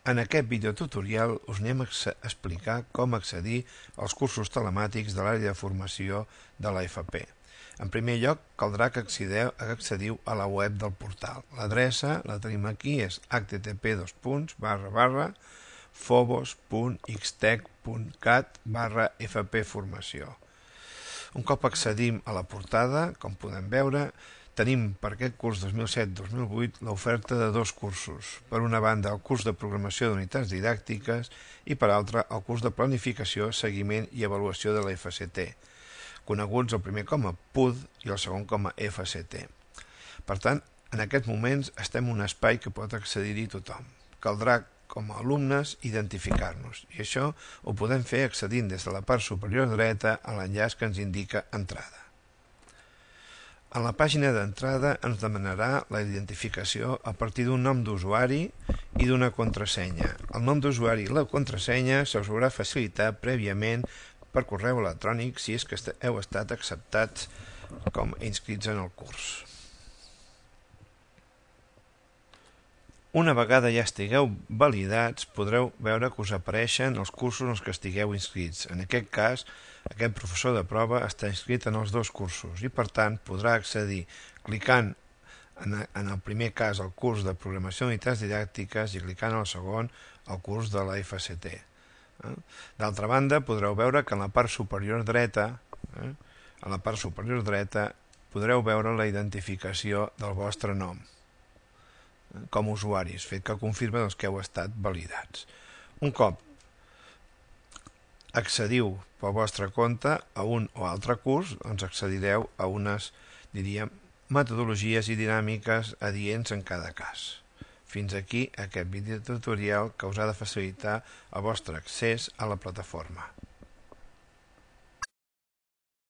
En aquest videotutorial us anem a explicar com accedir als cursos telemàtics de l'àrea de formació de l'AFP. En primer lloc, caldrà que accediu a la web del portal. L'adreça la tenim aquí, és http://phobos.xtec.cat/fpformació. Un cop accedim a la portada, com podem veure, tenim per aquest curs 2007-2008 l'oferta de dos cursos. Per una banda, el curs de programació d'unitats didàctiques i per altra, el curs de planificació, seguiment i avaluació de la FCT, coneguts el primer com a PUD i el segon com a FCT. Per tant, en aquests moments estem en un espai que pot accedir-hi tothom. Caldrà, com a alumnes, identificar-nos, i això ho podem fer accedint des de la part superior dreta a l'enllaç que ens indica entrada. A la pàgina d'entrada ens demanarà la identificació a partir d'un nom d'usuari i d'una contrasenya. El nom d'usuari i la contrasenya se us haurà facilitat prèviament per correu electrònic si és que heu estat acceptats com a inscrits en el curs. Una vegada ja estigueu validats, podreu veure que us apareixen els cursos en els que estigueu inscrits. En aquest cas, aquest professor de prova està inscrit en els dos cursos i, per tant, podrà accedir clicant en el primer cas al curs de programació d'unitats didàctiques i clicant en el segon al curs de la FCT. D'altra banda, podreu veure que en la part superior dreta, podreu veure la identificació del vostre nom com a usuaris, fet que confirma que heu estat validats. Un cop accediu pel vostre compte a un o altre curs, doncs accedireu a unes, metodologies i dinàmiques adients en cada cas. Fins aquí aquest videotutorial que us ha de facilitar el vostre accés a la plataforma.